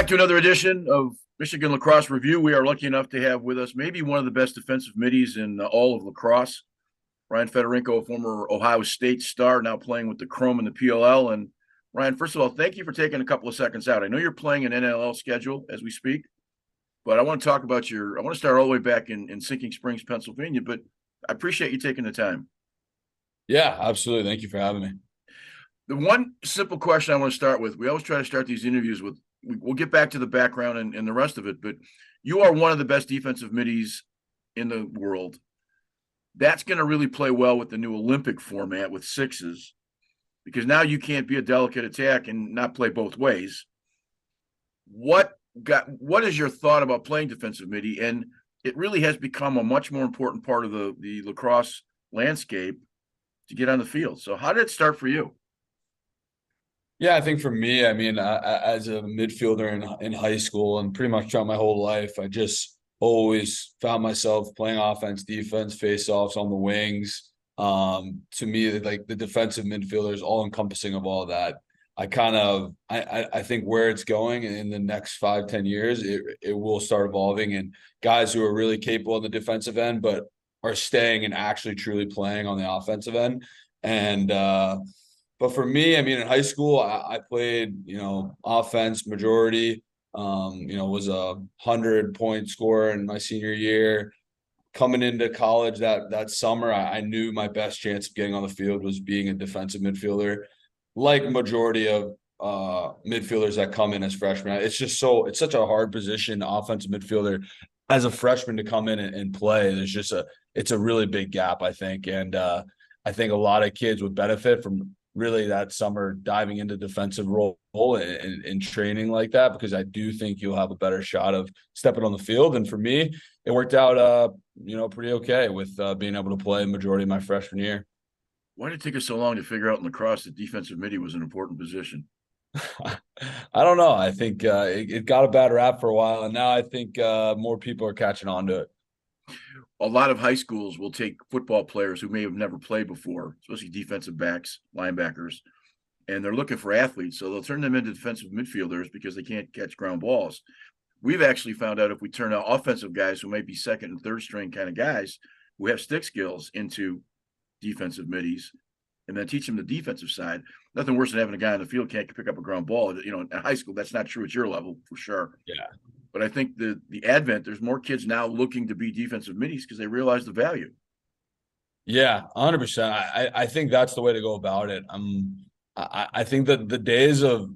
back to another edition of Michigan Lacrosse Review. We are lucky enough to have with us maybe one of the best defensive middies in all of lacrosse. Ryan Ferefenko, a former Ohio State star, now playing with the Chrome and the PLL. And Ryan, first of all, thank you for taking a couple of seconds out. I know you're playing an NLL schedule as we speak, but I want to talk about I want to start all the way back in Sinking Springs, Pennsylvania, but I appreciate you taking the time. Yeah, absolutely. Thank you for having me. The one simple question I want to start with, we always try to start these interviews with, we'll get back to the background and the rest of it, but you are one of the best defensive middies in the world. That's going to really play well with the new Olympic format with sixes, because now you can't be a delicate attack and not play both ways. What is your thought about playing defensive midi? And it really has become a much more important part of the lacrosse landscape to get on the field. So how did it start for you? Yeah, I think for me, as a midfielder in high school and pretty much throughout my whole life, I just always found myself playing offense, defense, face-offs on the wings. To me, like the defensive midfielder is all encompassing of all that. I think where it's going in the next 5-10 years, it will start evolving, and guys who are really capable on the defensive end, but are staying and actually truly playing on the offensive end. And but for me, in high school, I played, offense majority. Was 100-point scorer in my senior year. Coming into college that summer, I knew my best chance of getting on the field was being a defensive midfielder, like majority of midfielders that come in as freshmen. It's such a hard position, offensive midfielder, as a freshman to come in and play. It's a really big gap, I think, and I think a lot of kids would benefit from really that summer diving into defensive role and training like that, because I do think you'll have a better shot of stepping on the field. And for me, it worked out, pretty okay with being able to play majority of my freshman year. Why did it take us so long to figure out in lacrosse that defensive midi was an important position? I don't know. I think it got a bad rap for a while, and now I think more people are catching on to it. A lot of high schools will take football players who may have never played before, especially defensive backs, linebackers, and they're looking for athletes. So they'll turn them into defensive midfielders because they can't catch ground balls. We've actually found out if we turn out offensive guys who might be second and third string kind of guys who have stick skills into defensive middies and then teach them the defensive side, nothing worse than having a guy on the field can't pick up a ground ball. In high school, that's not true at your level for sure. Yeah. But I think the advent, there's more kids now looking to be defensive middies because they realize the value. Yeah, 100%. I think that's the way to go about it. I think that the days of,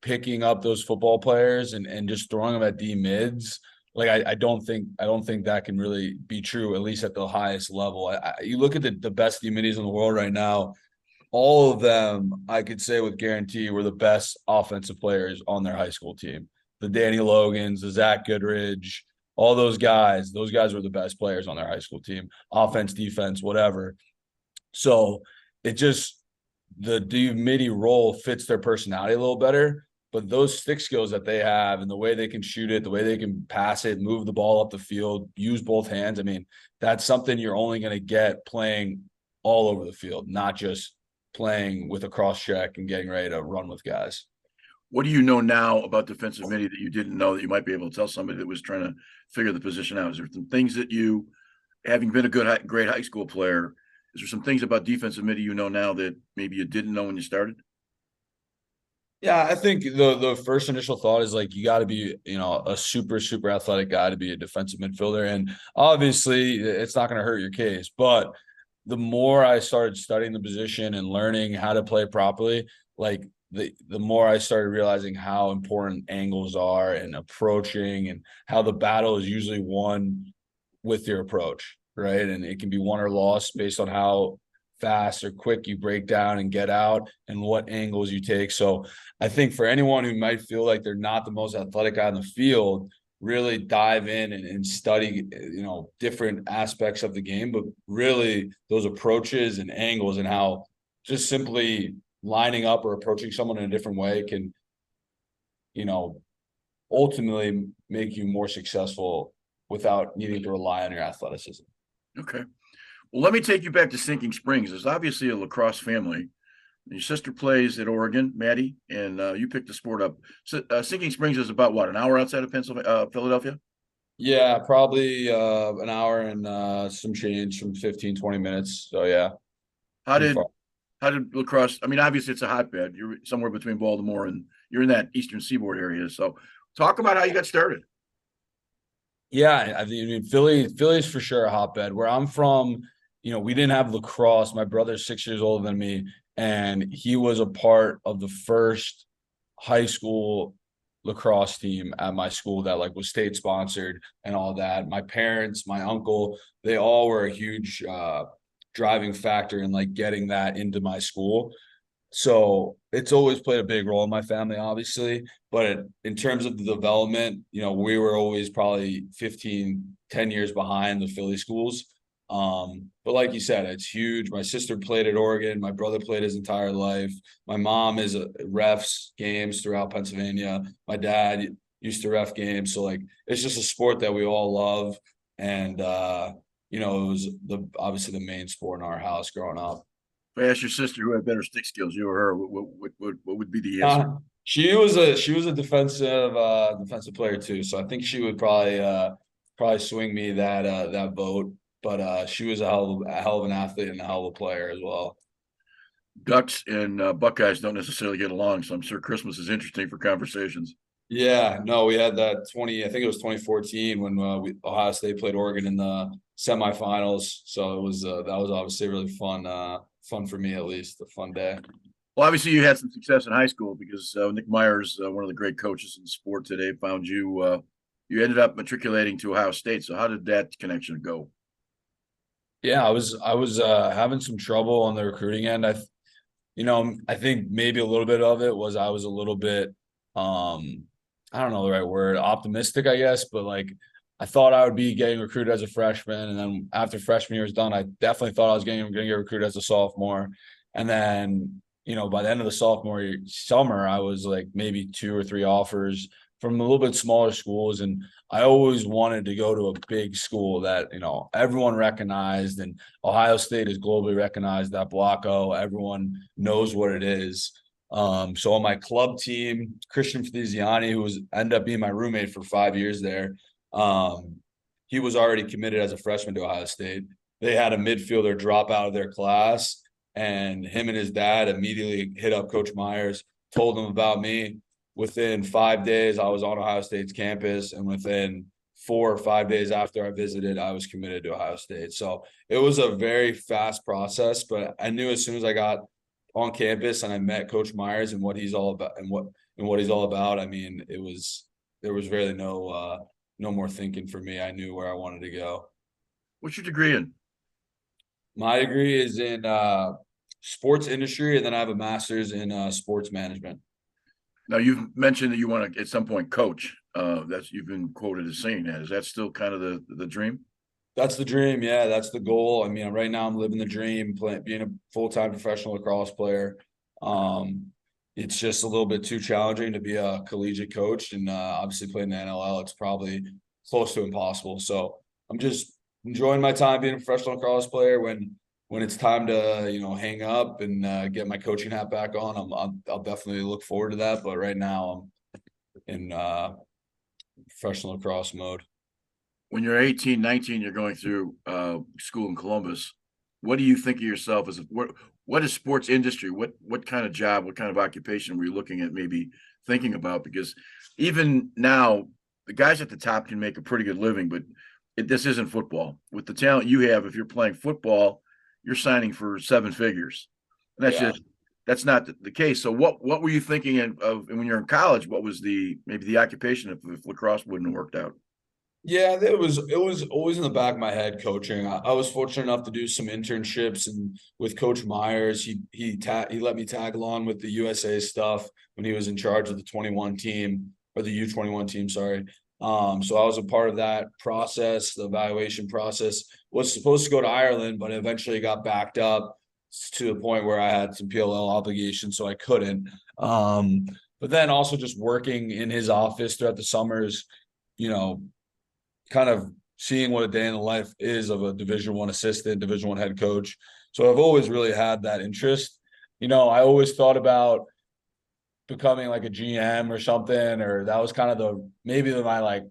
picking up those football players and just throwing them at D mids, like I don't think that can really be true, at least at the highest level. You look at the best D middies in the world right now, all of them, I could say with guarantee, were the best offensive players on their high school team. The Danny Logans, the Zach Goodridge, all those guys were the best players on their high school team, offense, defense, whatever. So the D midi role fits their personality a little better. But those stick skills that they have and the way they can shoot it, the way they can pass it, move the ball up the field, use both hands, that's something you're only going to get playing all over the field, not just playing with a cross check and getting ready to run with guys. What do you know now about defensive midi that you didn't know that you might be able to tell somebody that was trying to figure the position out? Is there some things that you, having been a great high school player, is there some things about defensive midi you know now that maybe you didn't know when you started? Yeah, I think the first initial thought is like you got to be, a super, super athletic guy to be a defensive midfielder. And obviously it's not going to hurt your case. But the more I started studying the position and learning how to play properly, like the more I started realizing how important angles are and approaching, and how the battle is usually won with your approach, right? And it can be won or lost based on how fast or quick you break down and get out and what angles you take. So I think for anyone who might feel like they're not the most athletic guy on the field, really dive in and study, different aspects of the game, but really those approaches and angles and how just simply lining up or approaching someone in a different way can, ultimately make you more successful without needing to rely on your athleticism. Okay. Well, let me take you back to Sinking Springs. There's obviously a lacrosse family Your sister plays at Oregon, Maddie, and you picked the sport up. So, Sinking Springs is about what, an hour outside of Pennsylvania, Philadelphia? Yeah, probably an hour and some change from 15, 20 minutes. So yeah, How pretty did far. how did Lacrosse? I mean, obviously it's a hotbed. You're somewhere between Baltimore and you're in that Eastern Seaboard area. So, talk about how you got started. Yeah, I mean Philly's for sure a hotbed. Where I'm from, we didn't have lacrosse. My brother's 6 years older than me, and he was a part of the first high school lacrosse team at my school that like was state sponsored and all that. My parents, my uncle, they all were a huge driving factor in like getting that into my school. So it's always played a big role in my family, obviously. But in terms of the development, we were always probably 15, 10 years behind the Philly schools. But like you said, it's huge. My sister played at Oregon. My brother played his entire life. My mom is a refs games throughout Pennsylvania. My dad used to ref games. So like it's just a sport that we all love. And it was obviously the main sport in our house growing up. If I asked your sister who had better stick skills, you or her, what would be the answer? She was a defensive player too, so I think she would probably swing me that vote. But she was a hell of an athlete and a hell of a player as well. Ducks and Buckeyes don't necessarily get along, so I'm sure Christmas is interesting for conversations. Yeah, no, we had that I think it was 2014 when Ohio State played Oregon in the semifinals. So that was obviously really fun for me at least, a fun day. Well, obviously you had some success in high school because Nick Myers, one of the great coaches in sport today, found you. You ended up matriculating to Ohio State. So how did that connection go? Yeah, I was having some trouble on the recruiting end. I think maybe a little bit of it was I was a little bit, I don't know the right word, optimistic, I guess, but like I thought I would be getting recruited as a freshman, and then after freshman year was done, I definitely thought I was going to get recruited as a sophomore, and then by the end of the summer, I was like maybe two or three offers from a little bit smaller schools, and I always wanted to go to a big school that everyone recognized, and Ohio State is globally recognized. That Block O, everyone knows what it is. So on my club team, Christian Feliciani, who was ended up being my roommate for 5 years there, he was already committed as a freshman to Ohio State. They had a midfielder drop out of their class, and him and his dad immediately hit up Coach Myers, told him about me. Within 5 days, I was on Ohio State's campus, and within 4 or 5 days after I visited, I was committed to Ohio State. So it was a very fast process, but I knew as soon as I got on campus and I met Coach Myers and what he's all about and what he's all about. I mean, there was really no more thinking for me. I knew where I wanted to go. What's your degree in? My degree is in sports industry, and then I have a master's in sports management. Now you've mentioned that you want to at some point coach. That's you've been quoted as saying that. Is that still kind of the dream? That's the dream. Yeah, that's the goal. I mean, right now I'm living the dream, being a full-time professional lacrosse player. It's just a little bit too challenging to be a collegiate coach, and obviously playing the NLL, it's probably close to impossible. So I'm just enjoying my time being a professional lacrosse player. When it's time to hang up and get my coaching hat back on, I'll definitely look forward to that. But right now I'm in professional lacrosse mode. When you're 18, 19, you're going through school in Columbus. What do you think of yourself as what is sports industry? What kind of job, what kind of occupation were you looking at maybe thinking about? Because even now, the guys at the top can make a pretty good living, but this isn't football. With the talent you have, if you're playing football, you're signing for seven figures. And Yeah. that's not the case. So what were you thinking of when you're in college? What was maybe the occupation if lacrosse wouldn't have worked out? Yeah, it was always in the back of my head coaching. I was fortunate enough to do some internships and with Coach Myers, he let me tag along with the USA stuff when he was in charge of the 21 team or the U21 team, sorry. So I was a part of that process, the evaluation process. Was supposed to go to Ireland, but eventually got backed up to the point where I had some PLL obligations, so I couldn't. But then also just working in his office throughout the summers, you know, kind of seeing what a day in the life is of a Division I assistant, Division I head coach. So I've always really had that interest. I always thought about becoming like a GM or something, or that was kind of my like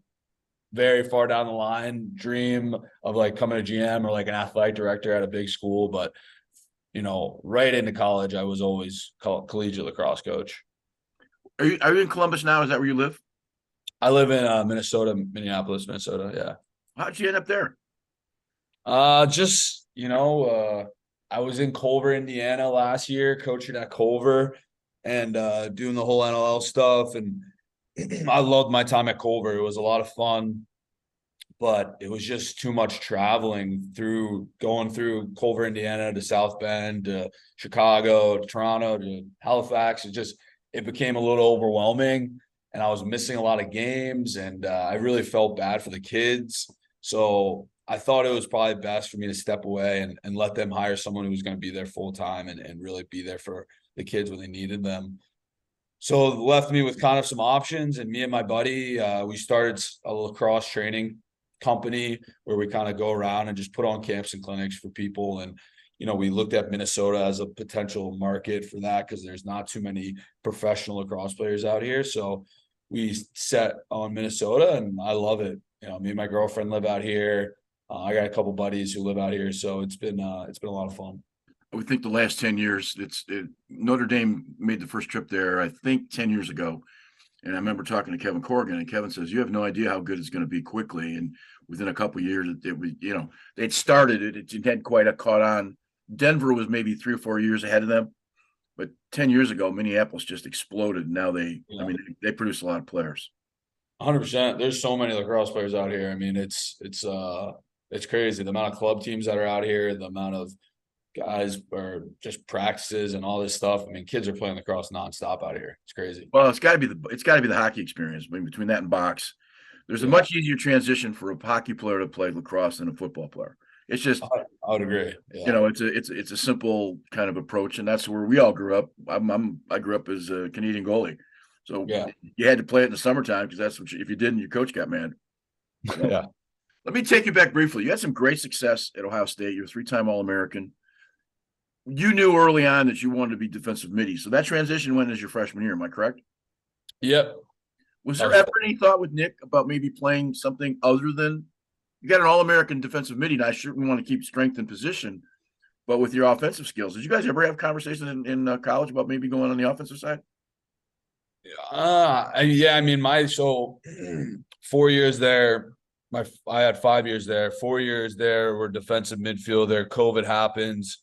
very far down the line dream of like coming a GM or like an athletic director at a big school. But, right into college, I was always collegiate lacrosse coach. Are you in Columbus now? Is that where you live? I live in Minnesota, Minneapolis, Minnesota. Yeah. How'd you end up there? Just, I was in Culver, Indiana last year, coaching at Culver and doing the whole NLL stuff. And I loved my time at Culver. It was a lot of fun, but it was just too much traveling going through Culver, Indiana to South Bend to Chicago to Toronto to Halifax. It became a little overwhelming, and I was missing a lot of games, and I really felt bad for the kids. So I thought it was probably best for me to step away and let them hire someone who was going to be there full time and really be there for the kids when they needed them. So it left me with kind of some options, and me and my buddy, we started a lacrosse training company where we kind of go around and just put on camps and clinics for people. And, we looked at Minnesota as a potential market for that because there's not too many professional lacrosse players out here. So we set on Minnesota, and I love it. Me and my girlfriend live out here. I got a couple buddies who live out here, so it's been a lot of fun. I would think the last 10 years, Notre Dame made the first trip there, I think 10 years ago. And I remember talking to Kevin Corrigan, and Kevin says, you have no idea how good it's going to be quickly. And within a couple of years, it was, they'd started it. It hadn't quite caught on. Denver was maybe 3 or 4 years ahead of them. But 10 years ago, Minneapolis just exploded. Now they produce a lot of players. 100%. There's so many lacrosse players out here. I mean, it's crazy the amount of club teams that are out here, the amount of guys or just practices and all this stuff. I mean, kids are playing lacrosse nonstop out here. It's crazy. Well, it's got to be the hockey experience. I mean, between that and box, there's a much easier transition for a hockey player to play lacrosse than a football player. It's just, I would agree. Yeah. It's a simple kind of approach, and that's where we all grew up. I grew up as a Canadian goalie, so you had to play it in the summertime because that's if you didn't, your coach got mad. So, yeah. Let me take you back briefly. You had some great success at Ohio State. You're a 3-time All-American. You knew early on that you wanted to be defensive midi. So that transition went as your freshman year. Am I correct? Yep. Was there ever any thought with Nick about maybe playing something other than you got an All-American defensive midi? And I certainly want to keep strength and position, but with your offensive skills, did you guys ever have conversations in college about maybe going on the offensive side? I mean, 4 years there. I had 5 years there. 4 years there. We're defensive midfielder. COVID happens.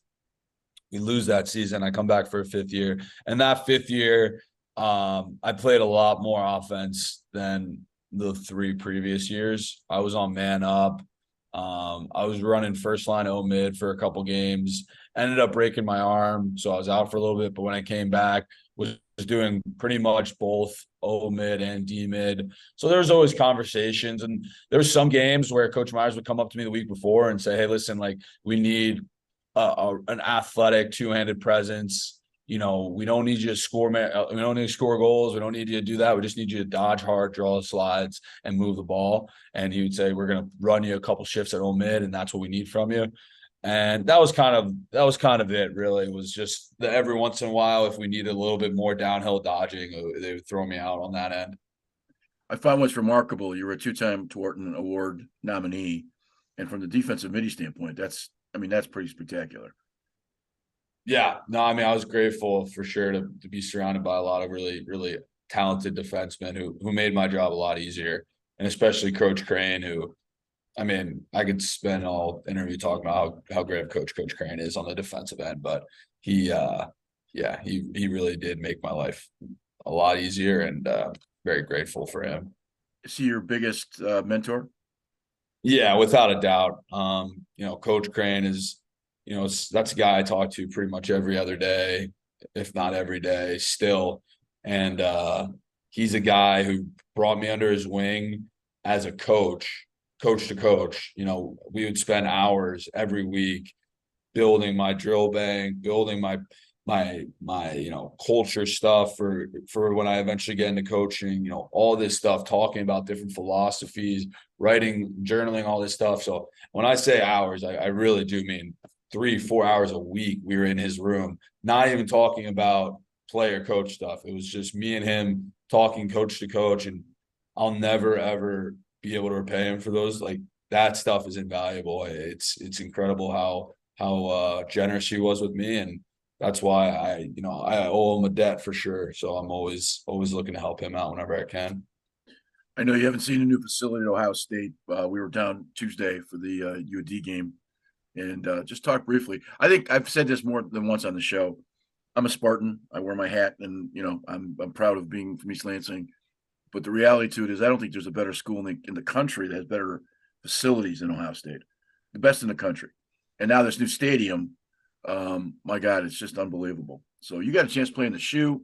We lose that season. I come back for a 5th year, and that 5th year, I played a lot more offense than the 3 previous years. I was on man up. I was running first line O mid for a couple games. Ended up breaking my arm, so I was out for a little bit. But when I came back, was doing pretty much both O mid and D mid. So there was always conversations, and there was some games where Coach Myers would come up to me the week before and say, "Hey, listen, like we need an athletic 2-handed presence. We don't need you to score. We don't need to score goals. We don't need you to do that. We just need you to dodge hard, draw the slides, and move the ball." And he would say, "We're going to run you a couple shifts at Ole Mid, and that's what we need from you." And that was kind of it. Really, it was just that every once in a while, if we needed a little bit more downhill dodging, they would throw me out on that end. I find what's remarkable. You were a 2-time Thornton Award nominee, and from the defensive midi standpoint, that's pretty spectacular. Yeah, no, I mean, I was grateful for sure to be surrounded by a lot of really, really talented defensemen who made my job a lot easier, and especially Coach Crane, who, I mean, I could spend all interview talking about how great of Coach Crane is on the defensive end, but he really did make my life a lot easier, and very grateful for him. Is he your biggest mentor? Yeah, without a doubt. Coach Crane is, that's a guy I talk to pretty much every other day, if not every day still. And he's a guy who brought me under his wing as a coach to coach. We would spend hours every week building my drill bank, building my culture stuff for when I eventually get into coaching, all this stuff, talking about different philosophies, writing, journaling, all this stuff. So when I say hours, I really do mean 3-4 hours a week. We were in his room, not even talking about player coach stuff. It was just me and him talking coach to coach, and I'll never ever be able to repay him for those. Like that stuff is invaluable. It's incredible how generous he was with me, and that's why I owe him a debt for sure. So I'm always looking to help him out whenever I can. I know you haven't seen a new facility at Ohio State. We were down Tuesday for the UD game, and just talk briefly. I think I've said this more than once on the show. I'm a Spartan. I wear my hat, and I'm proud of being from East Lansing. But the reality to it is, I don't think there's a better school in the country that has better facilities than Ohio State, the best in the country. And now this new stadium, my God, it's just unbelievable. So you got a chance playing the shoe.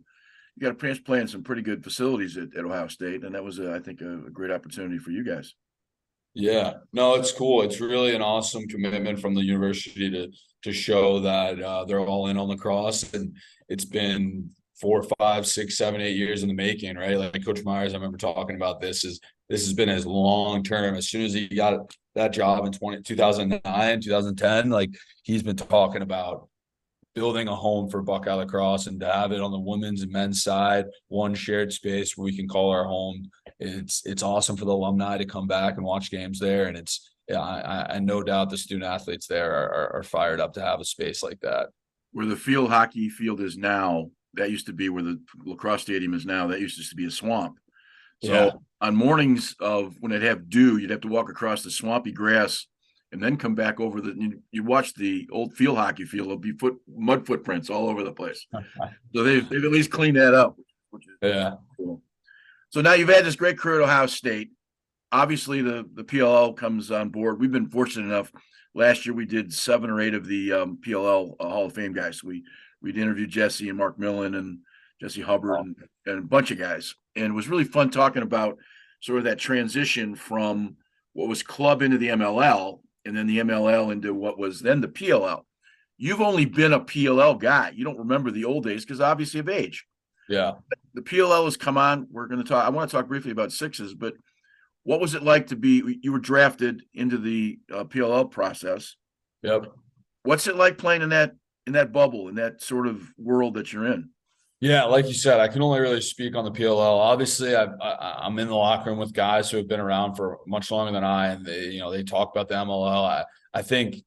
You got a chance playing some pretty good facilities at Ohio State, and that was, I think, a great opportunity for you guys. Yeah, no, it's cool. It's really an awesome commitment from the university to show that they're all in on lacrosse, and it's been 4, 5, 6, 7, 8 years in the making, right? Like Coach Myers, I remember talking about this has been his long term. As soon as he got that job in 2009, 2010, like he's been talking about building a home for Buckeye lacrosse, and to have it on the women's and men's side, one shared space where we can call our home. It's awesome for the alumni to come back and watch games there, and it's yeah, I no doubt the student athletes there are fired up to have a space like that. Where the field hockey field is now, that used to be where the lacrosse stadium is now. That used to be a swamp. So Yeah. on mornings of when it have dew, you'd have to walk across the swampy grass and then come back over you watch the old field hockey field. There'll be mud footprints all over the place. So they've at least cleaned that up, which is Yeah. cool. So now you've had this great career at Ohio State. Obviously, the PLL comes on board. We've been fortunate enough. Last year, we did 7 or 8 of the PLL Hall of Fame guys. We'd interviewed Jesse and Mark Millen and Jesse Hubbard and a bunch of guys. And it was really fun talking about sort of that transition from what was club into the MLL, and then the MLL into what was then the PLL. You've only been a PLL guy. You don't remember the old days because obviously of age. Yeah. The PLL has come on. We're going to talk. I want to talk briefly about sixes, but what was it like to be? You were drafted into the PLL process. Yep. What's it like playing in that bubble, in that sort of world that you're in? Yeah, like you said, I can only really speak on the PLL. Obviously, I'm in the locker room with guys who have been around for much longer than I, and they talk about the MLL. I think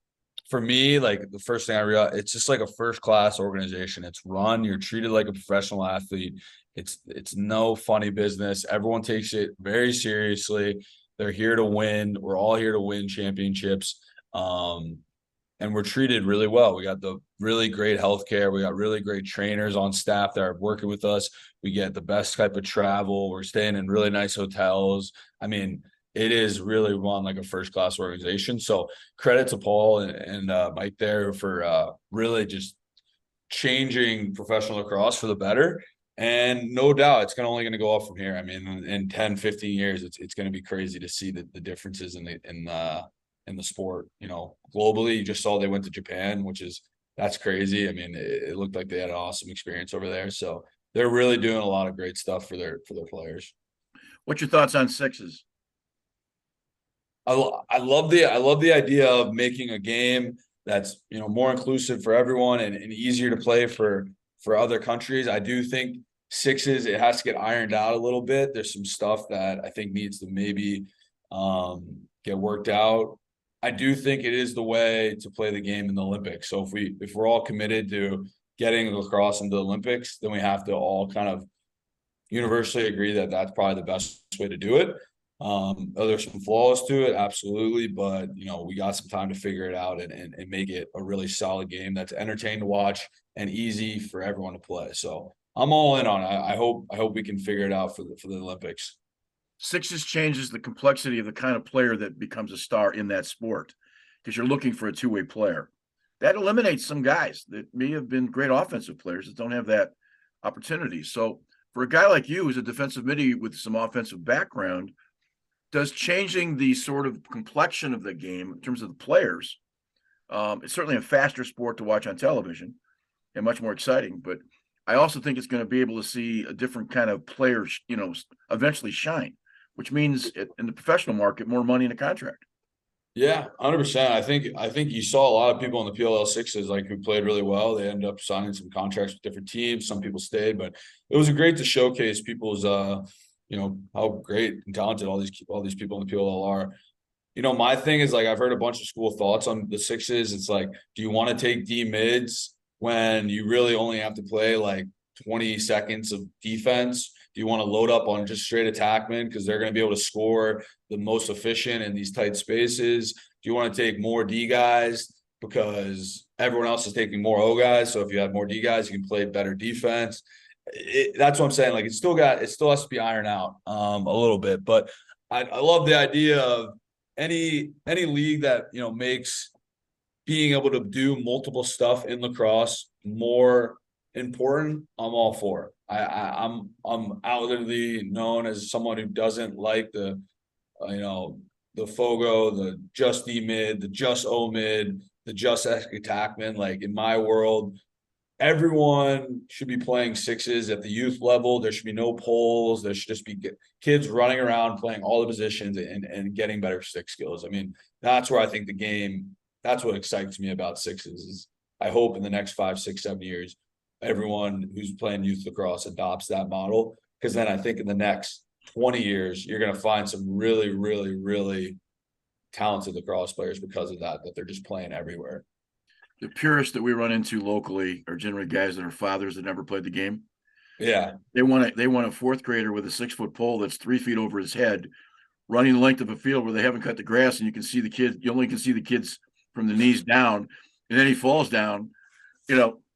for me, like the first thing I realized, it's just like a first class organization. It's run, you're treated like a professional athlete. It's no funny business. Everyone takes it very seriously. They're here to win. We're all here to win championships. And we're treated really well. We got the really great healthcare. We got really great trainers on staff that are working with us. We get the best type of travel. We're staying in really nice hotels. I mean, it is really run like a first class organization. So credit to Paul and Mike there for really just changing professional lacrosse for the better. And no doubt it's only going to go up from here. I mean, in 10, 15 years, it's going to be crazy to see the differences in the sport. Globally, you just saw they went to Japan, that's crazy. I mean, it looked like they had an awesome experience over there. So they're really doing a lot of great stuff for their players. What's your thoughts on sixes? I love the idea of making a game that's more inclusive for everyone and easier to play for other countries. I do think sixes, it has to get ironed out a little bit. There's some stuff that I think needs to maybe get worked out. I do think it is the way to play the game in the Olympics. So if we're all committed to getting lacrosse into the Olympics, then we have to all kind of universally agree that that's probably the best way to do it. Are there some flaws to it? Absolutely. But, we got some time to figure it out and make it a really solid game that's entertaining to watch and easy for everyone to play. So I'm all in on it. I hope we can figure it out for the Olympics. Sixes changes the complexity of the kind of player that becomes a star in that sport because you're looking for a two-way player. That eliminates some guys that may have been great offensive players that don't have that opportunity. So for a guy like you who's a defensive midi with some offensive background, does changing the sort of complexion of the game in terms of the players, it's certainly a faster sport to watch on television and much more exciting, but I also think it's going to be able to see a different kind of player, eventually shine, which means in the professional market, more money in a contract. Yeah, 100%. I think you saw a lot of people in the PLL sixes like who played really well. They ended up signing some contracts with different teams. Some people stayed, but it was great to showcase people's how great and talented all these people in the PLL are. My thing is like I've heard a bunch of school thoughts on the sixes. It's like, do you want to take D mids when you really only have to play like 20 seconds of defense? Do you want to load up on just straight attackmen because they're going to be able to score the most efficient in these tight spaces? Do you want to take more D guys because everyone else is taking more O guys? So if you have more D guys, you can play better defense. That's what I'm saying. Like it still has to be ironed out a little bit, but I love the idea of any league that makes being able to do multiple stuff in lacrosse more important. I'm all for it. I'm outwardly known as someone who doesn't like the Fogo, the just D mid, the just O mid, the just attackman. Like in my world, everyone should be playing sixes at the youth level. There should be no polls. There should just be kids running around playing all the positions and getting better stick skills. I mean, that's where I think that's what excites me about sixes is I hope in the next 5, 6, 7 years, everyone who's playing youth lacrosse adopts that model. Because then I think in the next 20 years, you're going to find some really, really, really talented lacrosse players because of that they're just playing everywhere. The purists that we run into locally are generally guys that are fathers that never played the game. Yeah. They want a fourth grader with a 6-foot pole that's 3 feet over his head, running the length of a field where they haven't cut the grass, and you can see the kid. You only can see the kids from the knees down, and then he falls down.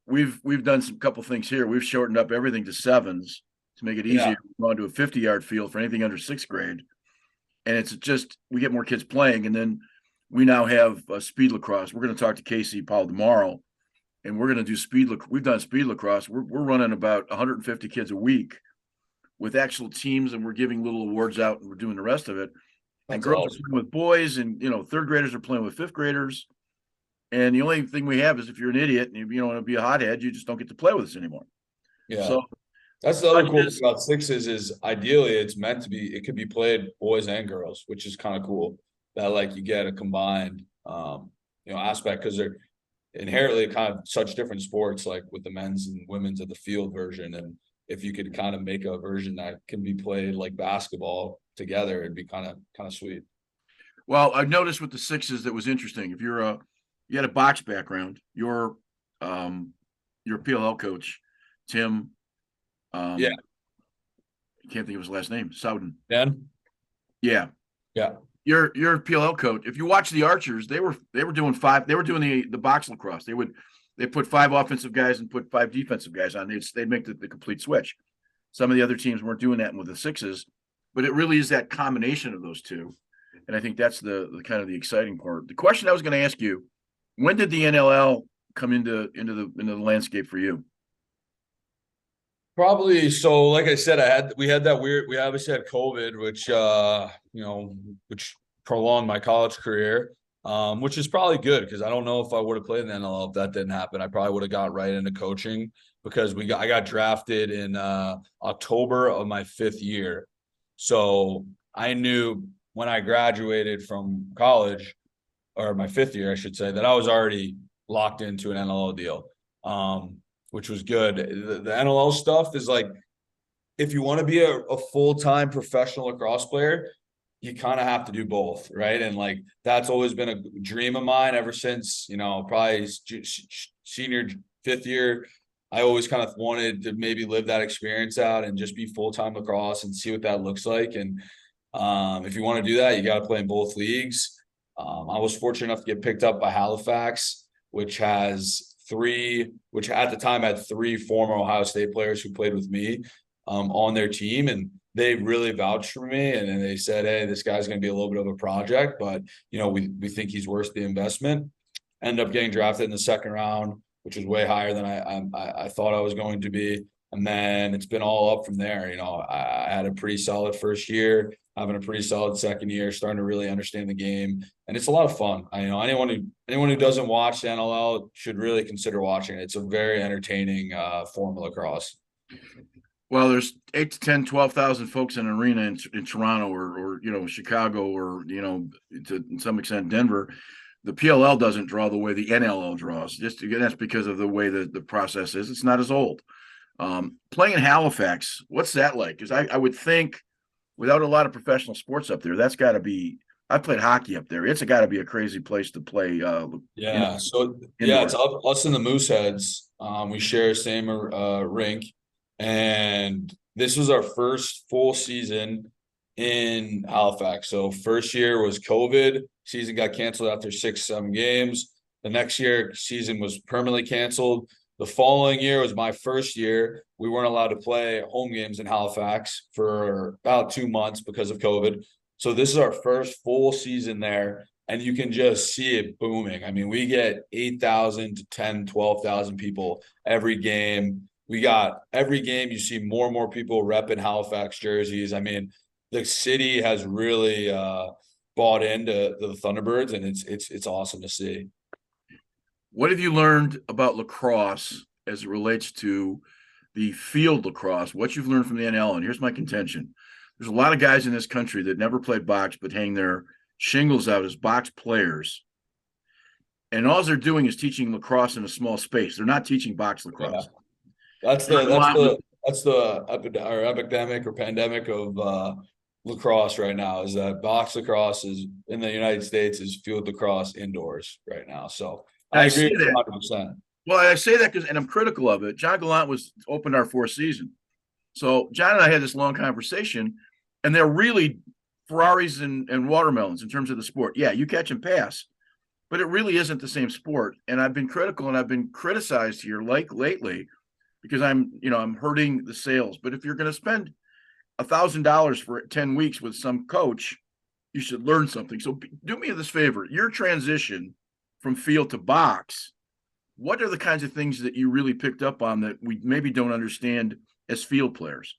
We've done some couple things here. We've shortened up everything to sevens to make it easier to go onto a 50-yard field for anything under sixth grade. And it's just we get more kids playing, and then we now have speed lacrosse. We're going to talk to Casey Paul tomorrow, and we're going to do speed. We've done speed lacrosse. We're running about 150 kids a week with actual teams, and we're giving little awards out, and we're doing the rest of it. And girls are playing with boys, and third graders are playing with fifth graders. And the only thing we have is if you're an idiot and you don't want to be a hothead, you just don't get to play with us anymore. Yeah. So that's the other cool thing about sixes is ideally it could be played boys and girls, which is kind of cool that like you get a combined aspect because they're inherently kind of such different sports like with the men's and women's of the field version. And if you could kind of make a version that can be played like basketball together, it'd be kind of sweet. Well, I've noticed with the sixes that was interesting. If you had a box background, your PLL coach, Tim. Yeah. I can't think of his last name. Souden. Dan? Yeah. Yeah. Your PLL coach. If you watch the Archers, they were doing five. They were doing the box lacrosse. They put 5 offensive guys and put 5 defensive guys on. They'd make the complete switch. Some of the other teams weren't doing that with the sixes, but it really is that combination of those two. And I think that's the kind of the exciting part. The question I was going to ask you: when did the NLL come into the landscape for you? Probably so. Like I said, we obviously had COVID, which prolonged my college career, which is probably good because I don't know if I would have played in the NLL if that didn't happen. I probably would have got right into coaching because I got drafted in October of my 5th year, so I knew when I graduated from college, or my 5th year, I should say, that I was already locked into an NLL deal. Which was good. The NLL stuff is like, if you want to be a full-time professional lacrosse player, you kind of have to do both, right? And like, that's always been a dream of mine ever since, probably senior 5th year. I always kind of wanted to maybe live that experience out and just be full-time lacrosse and see what that looks like. And if you want to do that, you got to play in both leagues. I was fortunate enough to get picked up by Halifax, which at the time had 3 former Ohio State players who played with me on their team. And they really vouched for me. And then they said, hey, this guy's going to be a little bit of a project, but we think he's worth the investment. End up getting drafted in the 2nd round, which was way higher than I thought I was going to be. And then it's been all up from there. I had a pretty solid 1st year, having a pretty solid 2nd year, starting to really understand the game. And it's a lot of fun. Anyone who doesn't watch the NLL should really consider watching it. It's a very entertaining form of lacrosse. Well, there's 8 to 10, 12,000 folks in an arena in Toronto or Chicago or to some extent Denver. The PLL doesn't draw the way the NLL draws. Just again, that's because of the way the process is. It's not as old. Playing in Halifax, what's that like? Because I would think without a lot of professional sports up there, that's got to be. I played hockey up there. It's got to be a crazy place to play. Yeah. So yeah, it's Indoors. us and the Mooseheads. We share the same rink, and this was our first full season in Halifax. So first year was COVID. Season got canceled after 6, 7 games. The next year, season was permanently canceled. The following year was my first year. We weren't allowed to play home games in Halifax for about 2 months because of COVID. So this is our first full season there, and you can just see it booming. I mean, we get 8,000 to 10, 12,000 people every game. We got every game you see more and more people repping Halifax jerseys. I mean, the city has really bought into the Thunderbirds, and it's awesome to see. What have you learned about lacrosse as it relates to the field lacrosse? What you've learned from the NL? And here's my contention: there's a lot of guys in this country that never played box but hang their shingles out as box players, and all they're doing is teaching lacrosse in a small space. They're not teaching box Yeah, lacrosse. that's John the that's Gallant was the that's the epidemic or pandemic of lacrosse right now. Is that box lacrosse is in the United States is field lacrosse indoors right now. So I I agree say with you that. 100%. Well, I say that because, and I'm critical of it. John Gallant was opened our fourth season, so John and I had this long conversation, and they're really Ferraris and watermelons in terms of the sport. Yeah, you catch and pass, but it really isn't the same sport. And I've been critical, and I've been criticized here, like lately, because I'm hurting the sales. But if you're going to spend $1,000 for 10 weeks with some coach, you should learn something. So do me this favor: your transition from field to box. What are the kinds of things that you really picked up on that we maybe don't understand as field players?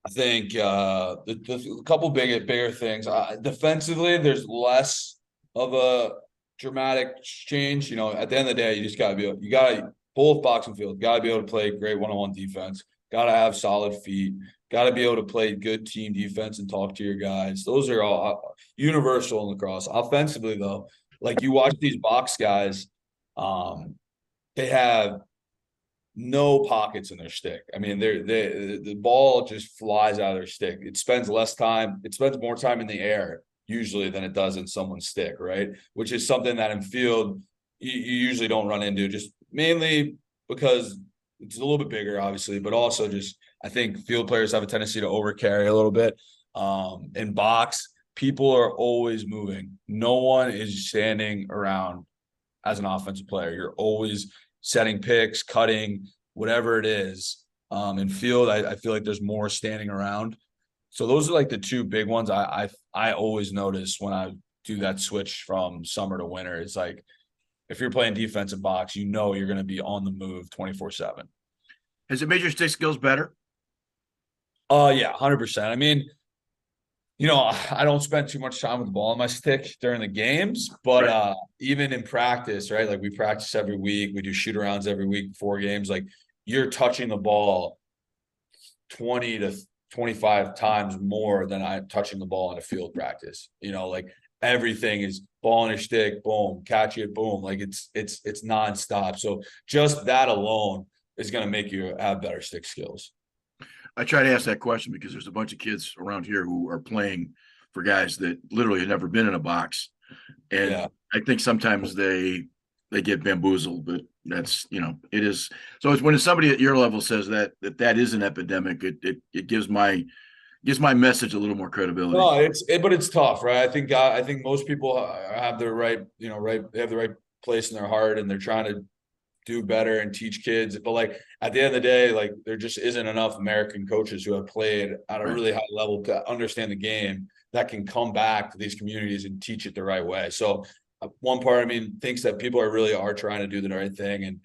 I think the couple bigger things. Defensively, there's less of a dramatic change. You know, at the end of the day, you just gotta you gotta both boxing field, gotta be able to play great one-on-one defense, gotta have solid feet, gotta be able to play good team defense and talk to your guys. Those are all universal in lacrosse. Offensively, though, like you watch these box guys, um, they have no pockets in their stick. I mean, the ball just flies out of their stick. It spends less time. It spends more time in the air usually than it does in someone's stick, right? Which is something that in field you usually don't run into, just mainly because it's a little bit bigger, obviously, but also just I think field players have a tendency to overcarry a little bit. In box, people are always moving. No one is standing around as an offensive player. You're always setting picks, cutting, whatever it is. In field, I feel like there's more standing around. So those are like the two big ones I always notice when I do that switch from summer to winter. It's like if you're playing defensive box, you know you're going to be on the move 24/7. Has it made your stick skills better? Yeah, 100%. I mean, I don't spend too much time with the ball on my stick during the games, but Right. even in practice, right? Like we practice every week, we do shoot arounds every week before games. Like you're touching the ball 20 to 25 times more than I'm touching the ball in a field practice. Like everything is ball on your stick, boom, catch it, boom. Like it's nonstop. So just that alone is going to make you have better stick skills. I try to ask that question because there's a bunch of kids around here who are playing for guys that literally have never been in a box, and Yeah. I think sometimes they get bamboozled. But that's it is. So it's when somebody at your level says that is an epidemic, it gives my message a little more credibility. No, but it's tough, right? I think most people have their they have the right place in their heart, and they're trying to do better and teach kids. But like at the end of the day, like there just isn't enough American coaches who have played at a Right. really high level to understand the game that can come back to these communities and teach it the right way. So one part of me thinks that people are trying to do the right thing and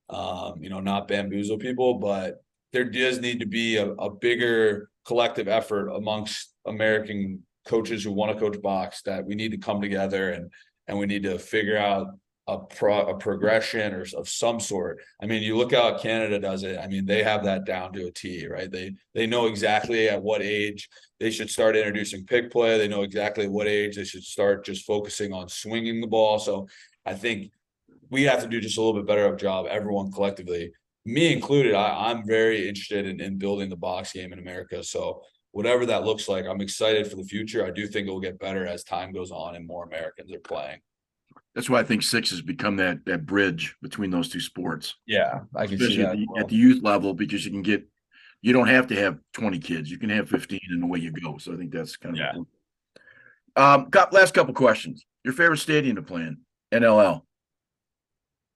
not bamboozle people, but there does need to be a bigger collective effort amongst American coaches who want to coach box that we need to come together and we need to figure out a progression or of some sort. I mean, you look how Canada does it. I mean, they have that down to a T, right? They know exactly at what age they should start introducing pick play. They know exactly at what age they should start just focusing on swinging the ball. So I think we have to do just a little bit better of a job, everyone collectively, me included. I'm very interested in building the box game in America. So whatever that looks like, I'm excited for the future. I do think it will get better as time goes on and more Americans are playing. That's why I think six has become that bridge between those two sports, Yeah, I can see especially that. at the youth level, because you don't have to have 20 kids. You can have 15 and away you go. So I think that's kind of Yeah. important. Last couple questions. Your favorite stadium to play in? NLL.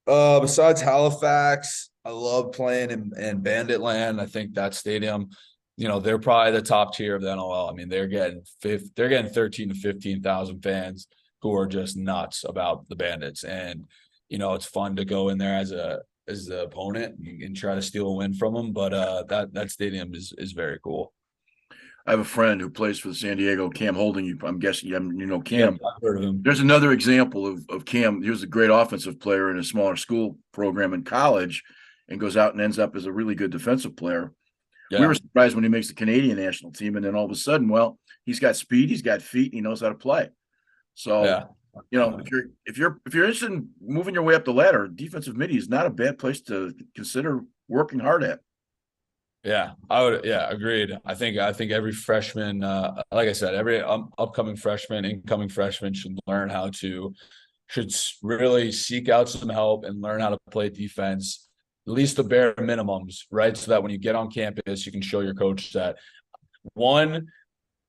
Besides Halifax, I love playing in Bandit Land. I think that stadium, they're probably the top tier of the NLL. I mean, they're getting 13 to 15,000 fans who are just nuts about the Bandits. And, it's fun to go in there as the opponent and try to steal a win from them. But that stadium is very cool. I have a friend who plays for the San Diego, Cam Holding. I'm guessing you know Cam. Yeah, I've heard of him. There's another example of Cam. He was a great offensive player in a smaller school program in college and goes out and ends up as a really good defensive player. Yeah. We were surprised when he makes the Canadian national team. And then all of a sudden, well, he's got speed, he's got feet, and he knows how to play. So, Yeah. if you're interested in moving your way up the ladder, defensive midi is not a bad place to consider working hard at. Yeah, I would. Yeah, agreed. I think every freshman, like I said, every upcoming freshman, incoming freshman should really seek out some help and learn how to play defense, at least the bare minimums, right? So that when you get on campus, you can show your coach that, one,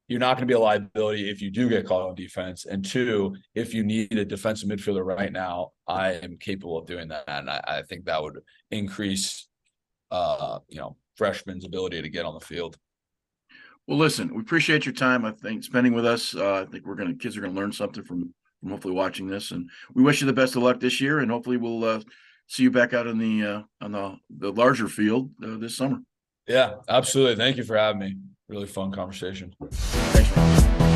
you're not going to be a liability if you do get called on defense, and two, if you need a defensive midfielder right now, I am capable of doing that, and I think that would increase, freshmen's ability to get on the field. Well, listen, we appreciate your time. I think spending with us. I think kids are gonna learn something from hopefully watching this, and we wish you the best of luck this year. And hopefully we'll see you back out on the larger field this summer. Yeah, absolutely. Thank you for having me. Really fun conversation. Thanks, man.